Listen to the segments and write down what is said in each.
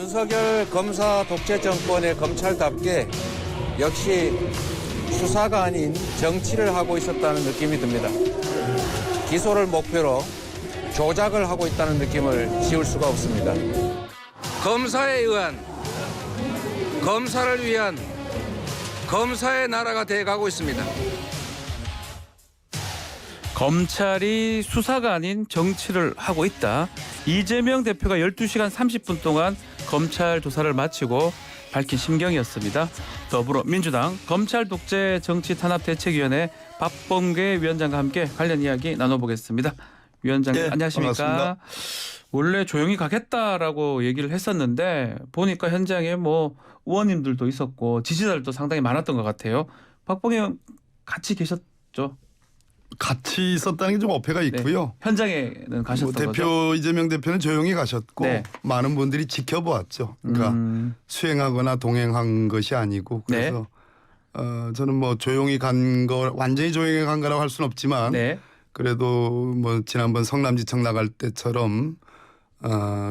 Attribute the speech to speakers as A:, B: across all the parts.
A: 윤석열 검사 독재 정권의 검찰답게 역시 수사가 아닌 정치를 하고 있었다는 느낌이 듭니다. 기소를 목표로 조작을 하고 있다는 느낌을 지울 수가 없습니다. 검사에 의한, 검사를 위한 검사의 나라가 돼가고 있습니다.
B: 검찰이 수사가 아닌 정치를 하고 있다. 이재명 대표가 12시간 30분 동안 검찰 조사를 마치고 밝힌 심경이었습니다. 더불어민주당 검찰 독재 정치 탄압 대책위원회 박범계 위원장과 함께 관련 이야기 나눠보겠습니다. 위원장님
C: 네,
B: 안녕하십니까?
C: 반갑습니다.
B: 원래 조용히 가겠다라고 얘기를 했었는데 보니까 현장에 뭐 의원님들도 있었고 지지자들도 상당히 많았던 것 같아요. 박범계 의원 같이 계셨죠?
C: 같이 있었다는 게 좀 어폐가 있고요.
B: 현장에는 가셨던
C: 대표
B: 거죠?
C: 이재명 대표는 조용히 가셨고
B: 네.
C: 많은 분들이 지켜보았죠. 그러니까 수행하거나 동행한 것이 아니고 그래서 저는 뭐 조용히 간 거 완전히 조용히 간 거라고 할 수는 없지만
B: 네.
C: 그래도 뭐 지난번 성남지청 나갈 때처럼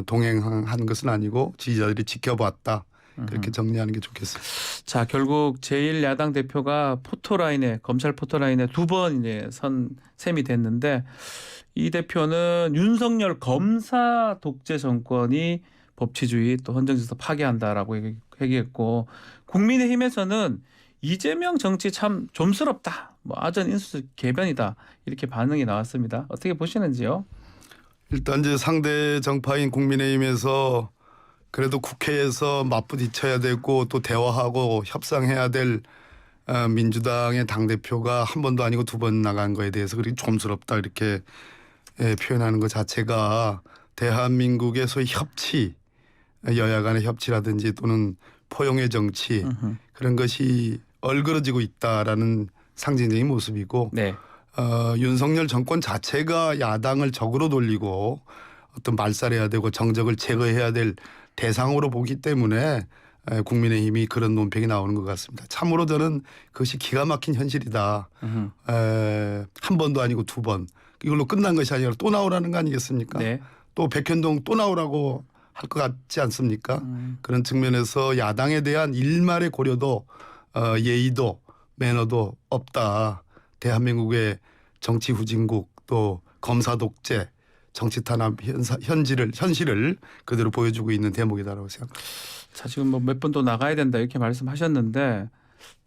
C: 동행한 것은 아니고 지지자들이 지켜봤다. 그렇게 정리하는 게 좋겠습니다.
B: 자, 결국 제1야당 대표가 포토라인에 검찰 포토라인에 두 번 이제 선 셈이 됐는데 이 대표는 윤석열 검사 독재 정권이 법치주의 또 헌정질서 파괴한다라고 얘기했고 국민의힘에서는 이재명 정치 참 좀스럽다. 뭐 아전 인수 개변이다. 이렇게 반응이 나왔습니다. 어떻게 보시는지요?
C: 일단 이제 상대 정파인 국민의힘에서 그래도 국회에서 맞부딪혀야 되고 또 대화하고 협상해야 될 민주당의 당대표가 한 번도 아니고 두 번 나간 거에 대해서 그렇게 좀스럽다 이렇게 표현하는 것 자체가 대한민국의 소위 협치 여야 간의 협치라든지 또는 포용의 정치 그런 것이 얼그러지고 있다라는 상징적인 모습이고
B: 네.
C: 윤석열 정권 자체가 야당을 적으로 돌리고 어떤 말살해야 되고 정적을 제거해야 될 대상으로 보기 때문에 국민의힘이 그런 논평이 나오는 것 같습니다. 참으로 저는 그것이 기가 막힌 현실이다. 한 번도 아니고 두 번. 이걸로 끝난 것이 아니라 또 나오라는 거 아니겠습니까?
B: 네.
C: 또 백현동 또 나오라고 할 것 같지 않습니까? 그런 측면에서 야당에 대한 일말의 고려도 예의도 매너도 없다. 대한민국의 정치 후진국 또 검사 독재 정치 탄압 현실을 그대로 보여주고 있는 대목이다라고 생각합니다.
B: 자, 지금 뭐 몇 번 또 나가야 된다 이렇게 말씀하셨는데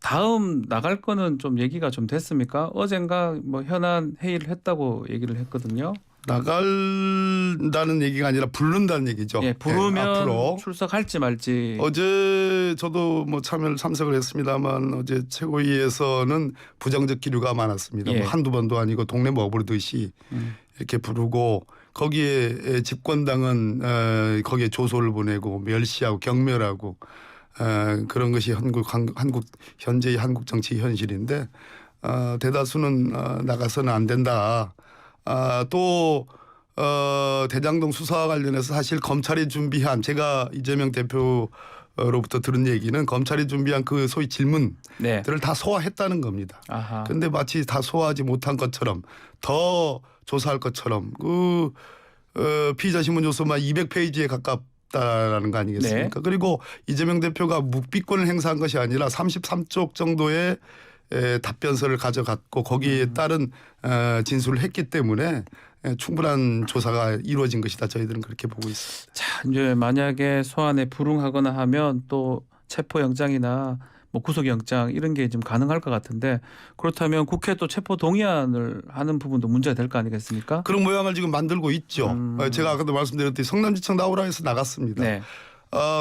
B: 다음 나갈 거는 좀 얘기가 좀 됐습니까? 어젠가 뭐 현안 회의를 했다고 얘기를 했거든요.
C: 나간다는 얘기가 아니라 부른다는 얘기죠.
B: 예, 부르면
C: 앞으로
B: 출석할지 말지.
C: 어제 저도 뭐 참석을 했습니다만 어제 최고위에서는 부정적 기류가 많았습니다.
B: 예.
C: 뭐 한두 번도 아니고 동네 먹으르듯이 이렇게 부르고 거기에 집권당은 거기에 조소를 보내고 멸시하고 경멸하고 그런 것이 한국 현재의 한국 정치 현실인데 대다수는 나가서는 안 된다. 또 대장동 수사와 관련해서 사실 검찰이 준비한 제가 이재명 대표로부터 들은 얘기는 검찰이 준비한 그 소위 질문들을
B: 네.
C: 다 소화했다는 겁니다.
B: 아하.
C: 그런데 마치 다 소화하지 못한 것처럼 더 조사할 것처럼 그 피의자 신문 조서만 200페이지에 가깝다라는 거 아니겠습니까?
B: 네.
C: 그리고 이재명 대표가 묵비권을 행사한 것이 아니라 33쪽 정도의 답변서를 가져갔고 거기에 따른 진술을 했기 때문에 충분한 조사가 이루어진 것이다. 저희들은 그렇게 보고 있습니다.
B: 자, 이제 만약에 소환에 불응하거나 하면 또 체포영장이나 뭐 구속영장 이런 게 좀 가능할 것 같은데 그렇다면 국회 또 체포 동의안을 하는 부분도 문제가 될 거 아니겠습니까?
C: 그런 모양을 지금 만들고 있죠. 제가 아까도 말씀드렸듯이 성남지청 나오라 해서 나갔습니다.
B: 네.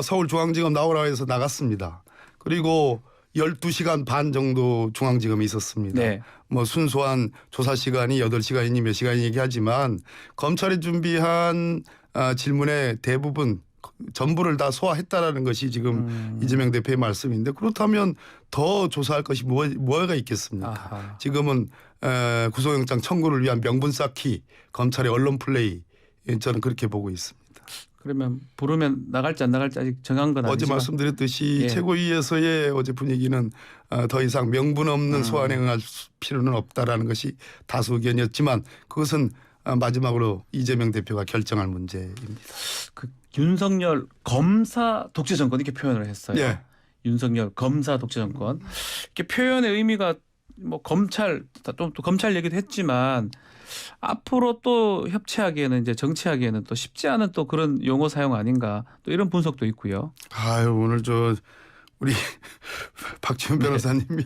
C: 서울중앙지검 나오라 해서 나갔습니다. 그리고 12시간 반 정도 중앙지검에 있었습니다.
B: 네.
C: 뭐 순수한 조사 시간이 8시간이니 몇 시간이 얘기하지만 검찰이 준비한 질문의 대부분 전부를 다 소화했다라는 것이 지금 이재명 대표의 말씀인데 그렇다면 더 조사할 것이 뭐가 있겠습니까?
B: 아하.
C: 지금은 구속영장 청구를 위한 명분 쌓기 검찰의 언론 플레이 저는 그렇게 보고 있습니다.
B: 그러면 부르면 나갈지 안 나갈지 아직 정한 건
C: 어제
B: 아니지만
C: 말씀드렸듯이
B: 예.
C: 최고위에서의 어제 분위기는 더 이상 명분 없는 소환에 응할 필요는 없다라는 것이 다수 의견이었지만 그것은 마지막으로 이재명 대표가 결정할 문제입니다.
B: 그 윤석열 검사 독재 정권 이렇게 표현을 했어요.
C: 예.
B: 윤석열 검사 독재 정권. 이렇게 표현의 의미가 뭐 검찰 또 검찰 얘기도 했지만 앞으로 또 협치하기에는 이제 정치하기에는 또 쉽지 않은 또 그런 용어 사용 아닌가 또 이런 분석도 있고요.
C: 아유 오늘 우리 박지원 변호사님이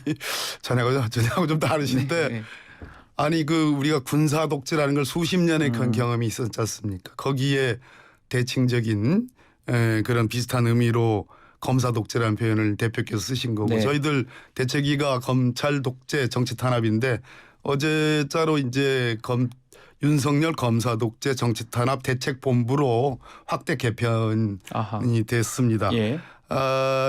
C: 전하고 좀 다르신데
B: 네.
C: 아니 우리가 군사 독재라는 걸 수십 년의
B: 음.
C: 경험이 있었지 않습니까? 거기에 대칭적인 그런 비슷한 의미로 검사 독재라는 표현을 대표께서 쓰신 거고
B: 네.
C: 저희들 대체기가 검찰 독재 정치 탄압인데 어제자로 이제 윤석열 검사 독재 정치 탄압 대책본부로 확대 개편이
B: 아하.
C: 됐습니다.
B: 예.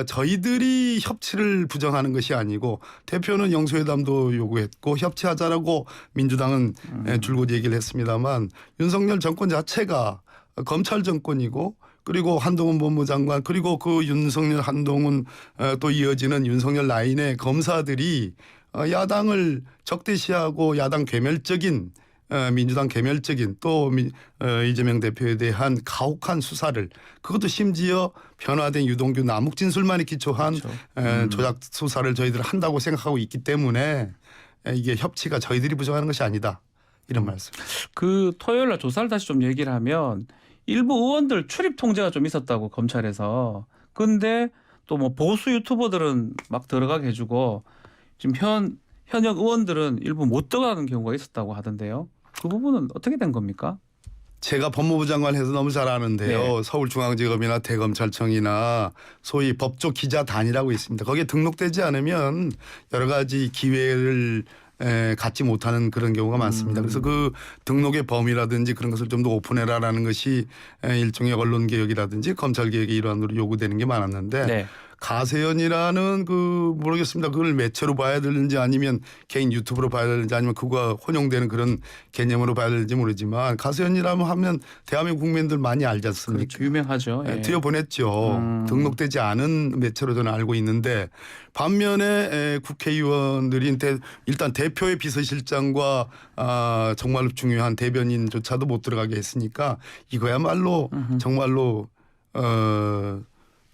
C: 저희들이 협치를 부정하는 것이 아니고 대표는 영수회담도 요구했고 협치하자라고 민주당은 줄곧 얘기를 했습니다만 윤석열 정권 자체가 검찰 정권이고 그리고 한동훈 법무장관 그리고 그 윤석열 한동훈 또 이어지는 윤석열 라인의 검사들이 야당을 적대시하고 야당 괴멸적인 민주당 괴멸적인 또 이재명 대표에 대한 가혹한 수사를 그것도 심지어 변화된 유동규 남욱 진술만이 기초한
B: 그렇죠.
C: 조작 수사를 저희들 한다고 생각하고 있기 때문에 이게 협치가 저희들이 부정하는 것이 아니다 이런 말씀.
B: 그 토요일 날 조사를 다시 좀 얘기를 하면 일부 의원들 출입 통제가 좀 있었다고 검찰에서. 근데 또 뭐 보수 유튜버들은 막 들어가게 해주고 지금 현역 의원들은 일부 못 들어가는 경우가 있었다고 하던데요. 그 부분은 어떻게 된 겁니까?
C: 제가 법무부 장관 해서 너무 잘 아는데요.
B: 네.
C: 서울중앙지검이나 대검찰청이나 소위 법조 기자단이라고 있습니다. 거기에 등록되지 않으면 여러 가지 기회를 갖지 못하는 그런 경우가 많습니다. 그래서 그 등록의 범위라든지 그런 것을 좀 더 오픈해라라는 것이 일종의 언론개혁이라든지 검찰개혁의 일환으로 요구되는 게 많았는데
B: 네.
C: 가세연이라는 모르겠습니다. 그걸 매체로 봐야 되는지 아니면 개인 유튜브로 봐야 되는지 아니면 그거와 혼용되는 그런 개념으로 봐야 되는지 모르지만 가세연이라면 하면 대한민국 국민들 많이 알지 않습니까?
B: 그렇죠. 유명하죠. 예.
C: 들여보냈죠. 등록되지 않은 매체로 저는 알고 있는데 반면에 국회의원들이 일단 대표의 비서실장과 정말로 중요한 대변인조차도 못 들어가게 했으니까 이거야말로 정말로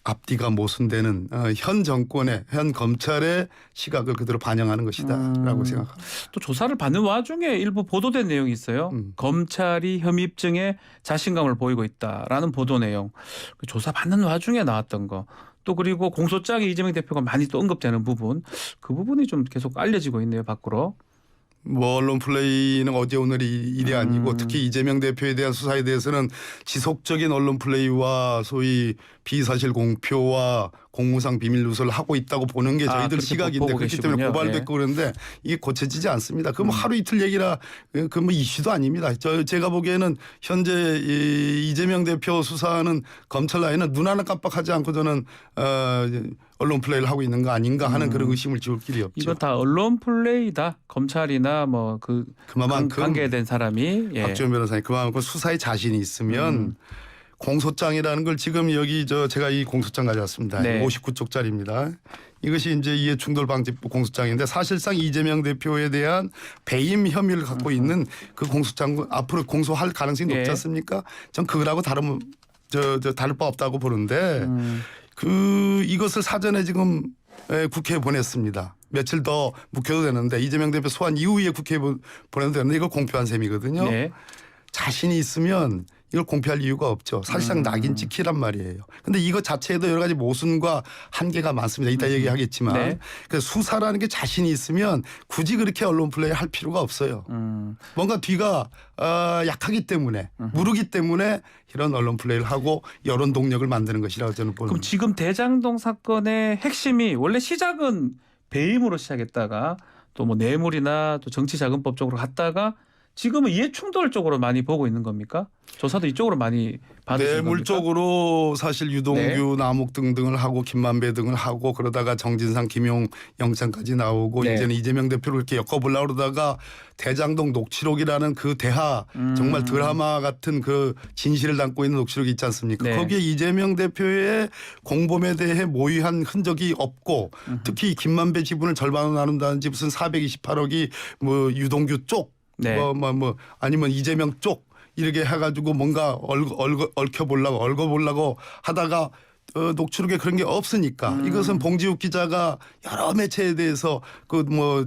C: 앞뒤가 모순되는 현 정권의 현 검찰의 시각을 그대로 반영하는 것이다라고 생각합니다.
B: 또 조사를 받는 와중에 일부 보도된 내용이 있어요. 검찰이 혐의 입증에 자신감을 보이고 있다라는 보도 내용. 그 조사 받는 와중에 나왔던 거. 또 그리고 공소장에 이재명 대표가 많이 또 언급되는 부분. 그 부분이 좀 계속 알려지고 있네요. 밖으로.
C: 뭐 언론 플레이는 어제 오늘이 일이 아니고 특히 이재명 대표에 대한 수사에 대해서는 지속적인 언론 플레이와 소위 비사실 공표와 공무상 비밀 누설을 하고 있다고 보는 게 저희들
B: 그렇게
C: 시각인데
B: 보고
C: 그렇기 때문에
B: 계시군요.
C: 고발됐고 그러는데 이게 고쳐지지 않습니다. 그 뭐 하루 이틀 얘기라 그 뭐 이슈도 아닙니다. 제가 보기에는 현재 이재명 대표 수사하는 검찰 라인은 눈 하나 깜빡하지 않고 저는 언론 플레이를 하고 있는 거 아닌가 하는 그런 의심을 지울 길이 없죠.
B: 이건 다 언론 플레이다. 검찰이나 뭐
C: 그만큼
B: 관계된 사람이. 예.
C: 박지원 변호사님 그만큼 수사에 자신이 있으면 공소장이라는 걸 지금 여기 제가 이 공소장 가져왔습니다.
B: 네.
C: 59쪽짜리입니다. 이것이 이제 이해충돌방지법 공소장인데 사실상 이재명 대표에 대한 배임 혐의를 갖고 있는 그 공소장 앞으로 공소할 가능성이 높지
B: 예.
C: 않습니까? 전 그거라고 다를 바 없다고 보는데 이것을 사전에 지금 국회에 보냈습니다. 며칠 더 묵혀도 되는데 이재명 대표 소환 이후에 국회에 보내도 되는데 이거 공표한 셈이거든요.
B: 네.
C: 자신이 있으면 이걸 공표할 이유가 없죠. 사실상 낙인 찍히란 말이에요. 근데 이거 자체에도 여러 가지 모순과 한계가 많습니다. 이따 얘기하겠지만
B: 네.
C: 그래서 수사라는 게 자신이 있으면 굳이 그렇게 언론 플레이 할 필요가 없어요. 뭔가 뒤가 약하기 때문에 무르기 때문에 이런 언론 플레이를 하고 여론 동력을 만드는 것이라고 저는 보는
B: 그럼 지금 대장동 사건의 핵심이 원래 시작은 배임으로 시작했다가 또 뭐 뇌물이나 또 정치자금법 쪽으로 갔다가 지금은 이해충돌 쪽으로 많이 보고 있는 겁니까? 조사도 이쪽으로 많이 받으시는 겁니까?
C: 뇌물 쪽으로 사실 유동규, 남욱 등등을 하고 김만배 등을 하고 그러다가 정진상, 김용 영장까지 나오고
B: 네.
C: 이제는 이재명 대표를 이렇게 엮어보려고 그러다가 대장동 녹취록이라는 그 대하 정말 드라마 같은 그 진실을 담고 있는 녹취록이 있지 않습니까?
B: 네.
C: 거기에 이재명 대표의 공범에 대해 모의한 흔적이 없고 특히 김만배 지분을 절반으로 나눈다든지 무슨 428억이 뭐 유동규 쪽
B: 네.
C: 뭐 아니면 이재명 쪽 이렇게 해가지고 뭔가 얽혀보려고 하다가 녹취록에 그런 게 없으니까 이것은 봉지욱 기자가 여러 매체에 대해서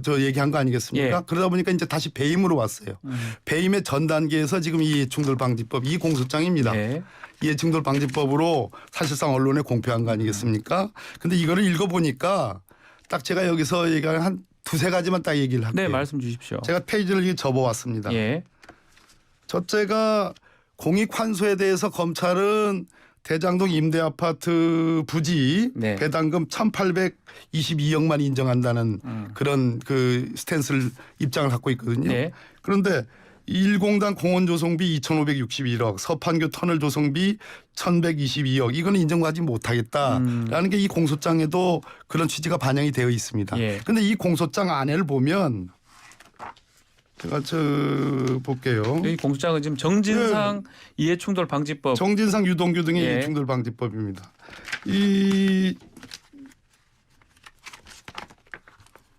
C: 저 얘기한 거 아니겠습니까?
B: 예.
C: 그러다 보니까 이제 다시 배임으로 왔어요. 배임의 전 단계에서 지금 이 이해충돌방지법 이 공소장입니다.
B: 예.
C: 이해충돌방지법으로 사실상 언론에 공표한 거 아니겠습니까? 근데 이거를 읽어보니까 딱 제가 여기서 얘기한 한 두세 가지만 딱 얘기를 할게요.
B: 네, 말씀 주십시오.
C: 제가 페이지를 이렇게 접어왔습니다.
B: 예.
C: 첫째가 공익환수에 대해서 검찰은 대장동 임대아파트 부지
B: 네.
C: 배당금 1,822억만 인정한다는 그런 그 스탠스를 입장을 갖고 있거든요.
B: 네.
C: 그런데 1공단 공원 조성비 2,561억, 서판교 터널 조성비 1,122억 이거는 인정하지 못하겠다라는 게 이 공소장에도 그런 취지가 반영이 되어 있습니다. 그런데
B: 예.
C: 이 공소장 안에를 보면 제가 볼게요.
B: 이 공소장은 지금 정진상 이해충돌 방지법.
C: 정진상 유동규 등의
B: 예.
C: 이해충돌 방지법입니다.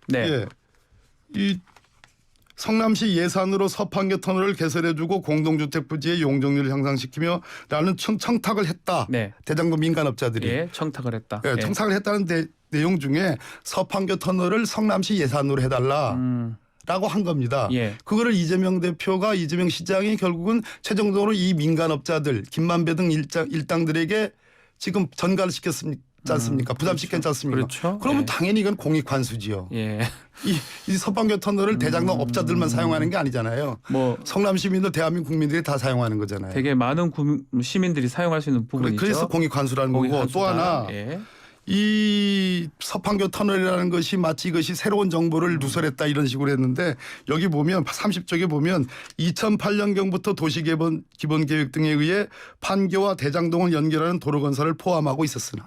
B: 네.
C: 이 성남시 예산으로 서판교 터널을 개설해주고 공동주택 부지의 용적률을 향상시키며 라는 청탁을 했다.
B: 네.
C: 대장동 민간업자들이.
B: 예, 청탁을 했다.
C: 예, 청탁을 했다는 내용 중에 서판교 터널을 성남시 예산으로 해달라. 라고 한 겁니다.
B: 예.
C: 그거를 이재명 대표가 이재명 시장이 결국은 최종적으로 이 민간업자들 김만배 등 일당들에게 지금 전가를 시켰지 않습니까? 부담시켰지 않습니까?
B: 그렇죠.
C: 그러면
B: 예.
C: 당연히 이건 공익환수지요.
B: 예.
C: 이 서판교 터널을 대장동 업자들만 사용하는 게 아니잖아요.
B: 뭐
C: 성남 시민들 대한민국 국민들이 다 사용하는 거잖아요.
B: 되게 많은 시민들이 사용할 수 있는 부분이죠.
C: 그래서 공익환수라는 거고
B: 공익환수다.
C: 또 하나
B: 예.
C: 이 서판교 터널이라는 것이 마치 이것이 새로운 정보를 누설했다 이런 식으로 했는데 여기 보면 30쪽에 보면 2008년경부터 도시기본계획 등에 의해 판교와 대장동을 연결하는 도로 건설을 포함하고 있었으나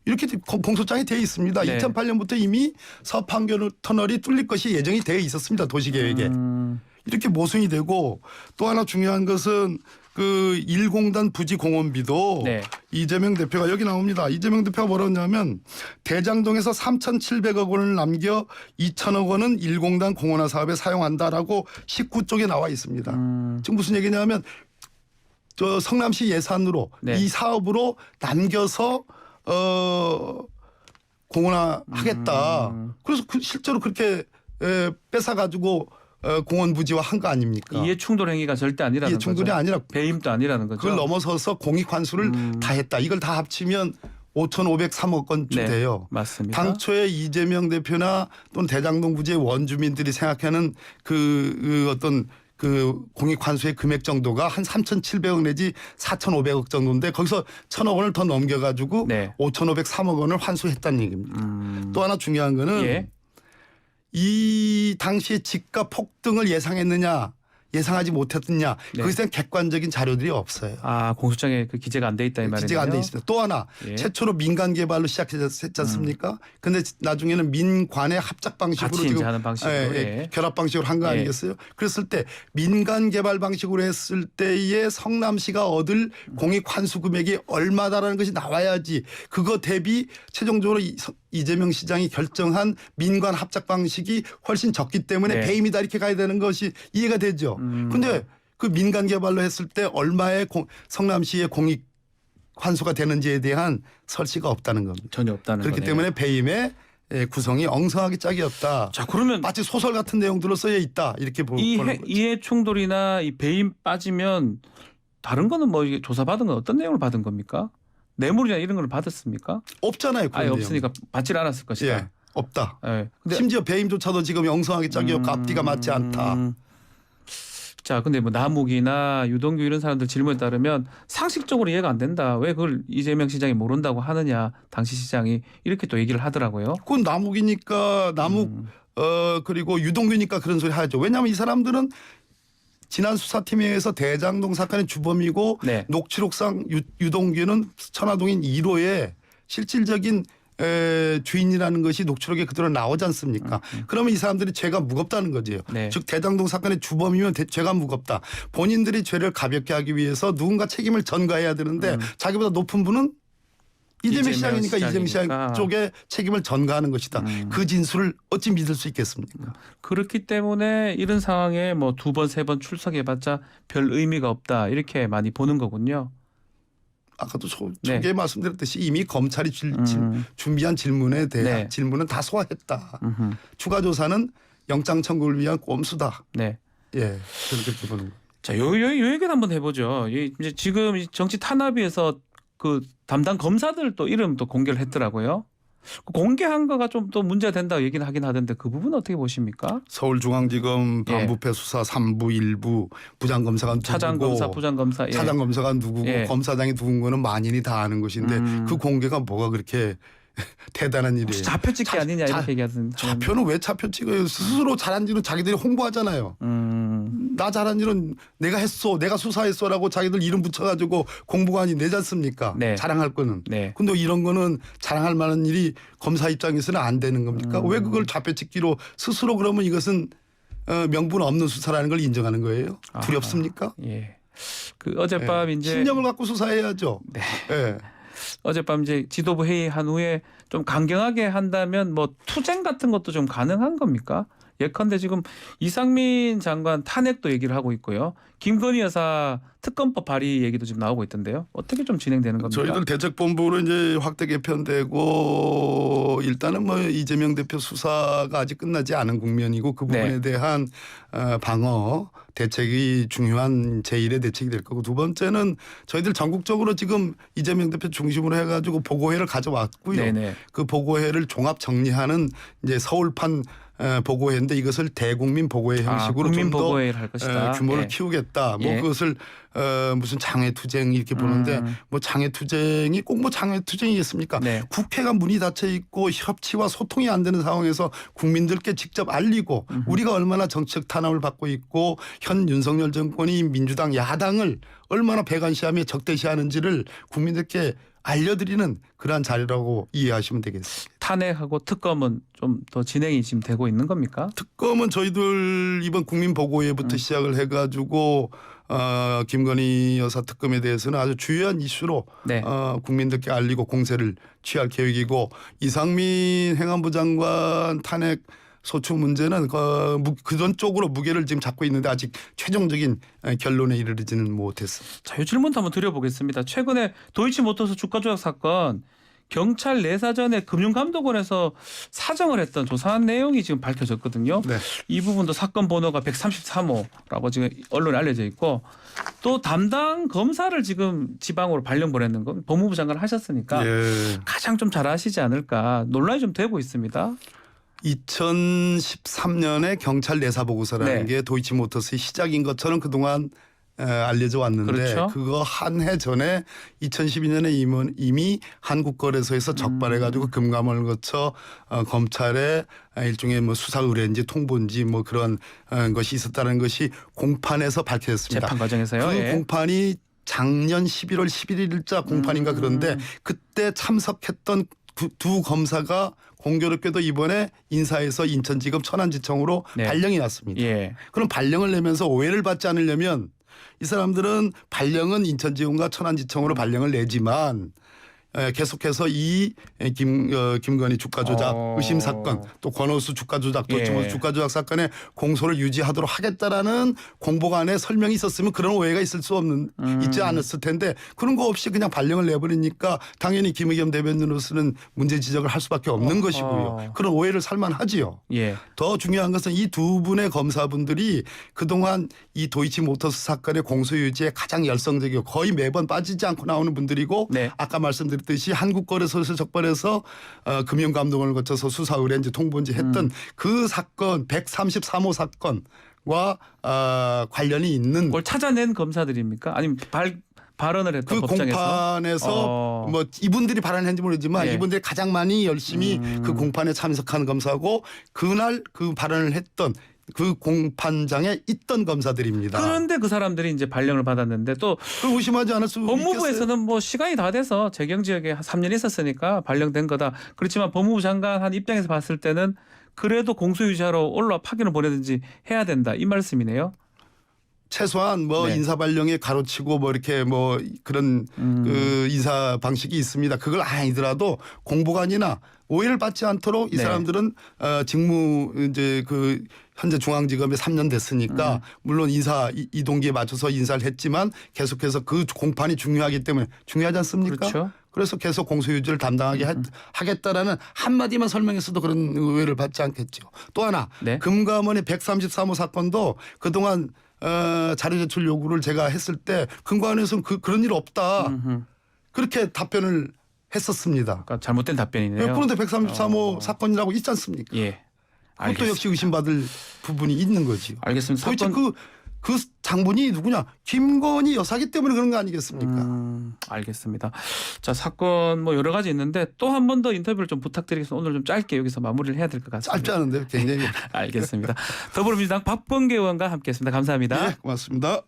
C: 이렇게 공소장이 되어 있습니다.
B: 네.
C: 2008년부터 이미 서판교 터널이 뚫릴 것이 예정이 되어 있었습니다. 도시계획에. 이렇게 모순이 되고 또 하나 중요한 것은 그 1공단 부지 공원비도
B: 네.
C: 이재명 대표가 여기 나옵니다. 이재명 대표가 뭐라고 했냐면 대장동에서 3,700억 원을 남겨 2,000억 원은 1공단 공원화 사업에 사용한다라고 19쪽에 나와 있습니다. 지금 무슨 얘기냐면 저 성남시 예산으로
B: 네.
C: 이 사업으로 남겨서 공원화 하겠다. 그래서 실제로 그렇게 뺏어가지고 공원 부지화 한 거 아닙니까?
B: 이해 충돌 행위가 절대 아니라는
C: 이해 충돌이
B: 거죠.
C: 아니라
B: 배임도 아니라는 거죠.
C: 그걸 넘어서서 공익환수를 다 했다. 이걸 다 합치면 5,503억 원쯤
B: 네,
C: 돼요.
B: 맞습니다.
C: 당초에 이재명 대표나 또는 대장동 부지의 원주민들이 생각하는 그 어떤 그 공익환수의 금액 정도가 한 3,700억 내지 4,500억 정도인데 거기서 1,000억 원을 더 넘겨가지고
B: 네.
C: 5,503억 원을 환수했다는 얘기입니다. 또 하나 중요한 거는
B: 예.
C: 이 당시에 집값 폭등을 예상하지 못했느냐
B: 네.
C: 그것에 대한 객관적인 자료들이 없어요.
B: 아, 공소장에 그 기재가 안 돼 있다 이 말이네요.
C: 기재가 안 돼 있습니다. 또 하나
B: 예.
C: 최초로 민간 개발로 시작했지 않습니까? 근데 나중에는 민관의 합작 방식으로
B: 같이
C: 지금
B: 이제 하는 방식으로. 예.
C: 결합 방식으로 한 거
B: 예.
C: 아니겠어요? 그랬을 때 민간 개발 방식으로 했을 때의 성남시가 얻을 공익 환수 금액이 얼마다라는 것이 나와야지 그거 대비 최종적으로 이재명 시장이 결정한 민관 합작 방식이 훨씬 적기 때문에
B: 네.
C: 배임이다 이렇게 가야 되는 것이 이해가 되죠. 근데 그 민간 개발로 했을 때 얼마의 성남시의 공익 환수가 되는지에 대한 설치가 없다는 겁니다.
B: 전혀 없다는
C: 그렇기
B: 거네요.
C: 때문에 배임의 구성이 엉성하게 짝이었다.
B: 자, 그러면
C: 마치 소설 같은 내용들로 쓰여 있다 이렇게 보는 거죠.
B: 이해 충돌이나 이 배임 빠지면 다른 거는 뭐 이게 조사받은 건 어떤 내용을 받은 겁니까? 뇌물이나 이런 걸 받았습니까?
C: 없잖아요.
B: 아예
C: 그런
B: 없으니까 받질 않았을 것이다.
C: 내용. 예, 없다.
B: 예. 근데
C: 심지어 배임조차도 지금 엉성하게 짝이었고 앞뒤가 맞지 않다.
B: 자, 근데 뭐 남욱이나 유동규 이런 사람들 질문에 따르면 상식적으로 이해가 안 된다. 왜 그걸 이재명 시장이 모른다고 하느냐. 당시 시장이 이렇게 또 얘기를 하더라고요.
C: 그건 남욱이니까 그리고 유동규니까 그런 소리 하죠. 왜냐하면 이 사람들은 지난 수사팀에 의해서 대장동 사건의 주범이고
B: 네.
C: 녹취록상 유동규는 천화동인 1호의 실질적인 주인이라는 것이 녹취록에 그대로 나오지 않습니까? 그러면 이 사람들이 죄가 무겁다는 거지요.
B: 네.
C: 즉 대장동 사건의 주범이면 죄가 무겁다. 본인들이 죄를 가볍게 하기 위해서 누군가 책임을 전가해야 되는데 자기보다 높은 분은 이재명 시장이니까 이재명 시장
B: 시장이니까.
C: 쪽에 책임을 전가하는 것이다. 그 진술을 어찌 믿을 수 있겠습니까?
B: 그렇기 때문에 이런 상황에 뭐 2번, 3번 출석해봤자 별 의미가 없다 이렇게 많이 보는 거군요.
C: 아까도 초기에
B: 네.
C: 말씀드렸듯이 이미 검찰이 준비한 질문에 대한
B: 네.
C: 질문은 다 소화했다.
B: 음흠.
C: 추가 조사는 영장 청구를 위한 꼼수다.
B: 네.
C: 예, 저는 그렇게 보는 거예요.
B: 자, 요 얘기를 한번 해보죠. 이제 지금 이 정치 탄압위에서 그 담당 검사들 또 이름 또 공개를 했더라고요. 공개한 거가 좀 또 문제가 된다고 얘기는 하긴 하던데 그 부분 어떻게 보십니까?
C: 서울중앙지검
B: 예.
C: 반부패 수사 3부 1부 부장검사가 누구고
B: 차장검사, 부장검사. 예.
C: 차장검사가 누구고
B: 예.
C: 검사장이 누군 거는 만인이 다 아는 것인데 그 공개가 뭐가 그렇게 대단한 일이에요.
B: 혹시 잡혀 찍기 아니냐 이렇게 얘기하던데.
C: 차표는 왜 차표 찍어요? 스스로 잘한 일은 자기들이 홍보하잖아요. 나 잘한 일은 내가 했어, 내가 수사했어라고 자기들 이름 붙여가지고 공보관이 내지 않습니까?
B: 네.
C: 자랑할 거는.
B: 네.
C: 근데 이런 거는 자랑할 만한 일이 검사 입장에서는 안 되는 겁니까? 왜 그걸 좌표 찍기로 스스로 그러면 이것은 명분 없는 수사라는 걸 인정하는 거예요? 두렵습니까?
B: 예. 그 어젯밤
C: 예.
B: 이제
C: 신념을 갖고 수사해야죠.
B: 네.
C: 예.
B: 어젯밤 이제 지도부 회의한 후에 좀 강경하게 한다면 뭐 투쟁 같은 것도 좀 가능한 겁니까? 예컨대 지금 이상민 장관 탄핵도 얘기를 하고 있고요. 김건희 여사 특검법 발의 얘기도 지금 나오고 있던데요. 어떻게 좀 진행되는 겁니까?
C: 저희들 대책본부로 이제 확대 개편되고 일단은 뭐 이재명 대표 수사가 아직 끝나지 않은 국면이고 그 부분에
B: 네.
C: 대한 방어 대책이 중요한 제1의 대책이 될 거고 두 번째는 저희들 전국적으로 지금 이재명 대표 중심으로 해가지고 보고회를 가져왔고요.
B: 네네.
C: 그 보고회를 종합 정리하는 이제 서울판 보고회인데 이것을 대국민 보고회 형식으로
B: 국민
C: 좀 더
B: 보고회를 할 것이다.
C: 규모를
B: 예.
C: 키우겠다. 뭐
B: 예.
C: 그것을 무슨 장외투쟁 이렇게 보는데 뭐 장외투쟁이 꼭 뭐 장외투쟁이겠습니까?
B: 네.
C: 국회가 문이 닫혀 있고 협치와 소통이 안 되는 상황에서 국민들께 직접 알리고 우리가 얼마나 정책 탄압을 받고 있고 현 윤석열 정권이 민주당 야당을 얼마나 배관시하며 적대시하는지를 국민들께 알려드리는 그러한 자리라고 이해하시면 되겠습니다.
B: 탄핵하고 특검은 좀 더 진행이 지금 되고 있는 겁니까?
C: 특검은 저희들 이번 국민보고회부터 시작을 해가지고 김건희 여사 특검에 대해서는 아주 주요한 이슈로
B: 네.
C: 국민들께 알리고 공세를 취할 계획이고 이상민 행안부 장관 탄핵 소추 문제는 그런 쪽으로 무게를 지금 잡고 있는데 아직 최종적인 결론에 이르지는 못했습니다.
B: 자, 이 질문도 한번 드려보겠습니다. 최근에 도이치모터스 주가 조작 사건 경찰 내사전에 금융감독원에서 사정을 했던 조사한 내용이 지금 밝혀졌거든요.
C: 네.
B: 이 부분도 사건 번호가 133호라고 지금 언론에 알려져 있고 또 담당 검사를 지금 지방으로 발령 보내는 거 법무부 장관을 하셨으니까
C: 예.
B: 가장 좀 잘 아시지 않을까 논란이 좀 되고 있습니다.
C: 2013년에 경찰 내사 보고서라는
B: 네.
C: 게 도이치모터스의 시작인 것처럼 그동안 알려져 왔는데
B: 그렇죠.
C: 그거 한 해 전에 2012년에 이미 한국거래소에서 적발해가지고 금감원을 거쳐 검찰에 일종의 뭐 수사 의뢰인지 통보인지 뭐 그런 것이 있었다는 것이 공판에서 밝혀졌습니다.
B: 재판 과정에서요.
C: 그
B: 예.
C: 공판이 작년 11월 11일자 공판인가 그런데 그때 참석했던 두 검사가 공교롭게도 이번에 인사해서 인천지검 천안지청으로
B: 네.
C: 발령이 났습니다.
B: 예.
C: 그럼 발령을 내면서 오해를 받지 않으려면 이 사람들은 발령은 인천지검과 천안지청으로 발령을 내지만 계속해서 이 김건희 주가 조작 의심 사건 또 권오수 주가 조작 도이치모터스 주가 조작 사건의 공소를 유지하도록 하겠다라는 공보관에 설명이 있었으면 그런 오해가 있지 않았을 텐데 그런 거 없이 그냥 발령을 내버리니까 당연히 김의겸 대변인으로서는 문제 지적을 할 수밖에 없는 것이고요. 그런 오해를 살만하지요.
B: 예.
C: 더 중요한 것은 이 두 분의 검사분들이 그동안 이 도이치모터스 사건의 공소 유지에 가장 열성적이고 거의 매번 빠지지 않고 나오는 분들이고
B: 네.
C: 아까 말씀드렸듯이 한국거래소에서 적발해서 금융감독원을 거쳐서 수사 의뢰인지 통보인지 했던 그 사건 133호 사건과 관련이 있는
B: 그걸 찾아낸 검사들입니까? 아니면 발언을 했던
C: 그
B: 법정에서?
C: 공판에서 뭐 이분들이 발언했는지 모르지만
B: 네.
C: 이분들이 가장 많이 열심히 그 공판에 참석한 검사고 그날 그 발언을 했던 그 공판장에 있던 검사들입니다.
B: 그런데 그 사람들이 이제 발령을 받았는데 또
C: 그걸 의심하지 않을 수 있겠어요?
B: 법무부에서는 뭐 시간이 다 돼서 재경 지역에 3년 있었으니까 발령된 거다. 그렇지만 법무부 장관 한 입장에서 봤을 때는 그래도 공소유지하러 올라 파견을 보내든지 해야 된다 이 말씀이네요.
C: 최소한 뭐
B: 네.
C: 인사 발령에 가로치고 뭐 이렇게 뭐 그런 그 인사 방식이 있습니다. 그걸 아니더라도 공보관이나 오해를 받지 않도록 이
B: 네.
C: 사람들은 직무 이제 그 현재 중앙지검에 3년 됐으니까 물론 인사 이동기에 맞춰서 인사를 했지만 계속해서 그 공판이 중요하기 때문에 중요하지 않습니까?
B: 그렇죠.
C: 그래서 계속 공소유지를 담당하게 하겠다라는 한마디만 설명했어도 그런 오해를 받지 않겠죠. 또 하나
B: 네.
C: 금감원의 133호 사건도 그동안 자료 제출 요구를 제가 했을 때 금감원에서는 그런 일 없다. 그렇게 답변을 했었습니다.
B: 그러니까 잘못된 답변이네요.
C: 그런데 133호 사건이라고 있지 않습니까?
B: 예.
C: 그것도
B: 알겠습니다.
C: 역시 의심받을 부분이 있는 거지요.
B: 알겠습니다.
C: 도대체
B: 사건
C: 그 장본인이 누구냐? 김건희 여사기 때문에 그런 거 아니겠습니까?
B: 알겠습니다. 자, 사건 뭐 여러 가지 있는데 또 한 번 더 인터뷰를 좀 부탁드리겠습니다. 오늘 좀 짧게 여기서 마무리를 해야 될 것 같습니다.
C: 짧지 않은데 굉장히.
B: 알겠습니다. 더불어민주당 박범계 의원과 함께했습니다. 감사합니다.
C: 네, 고맙습니다.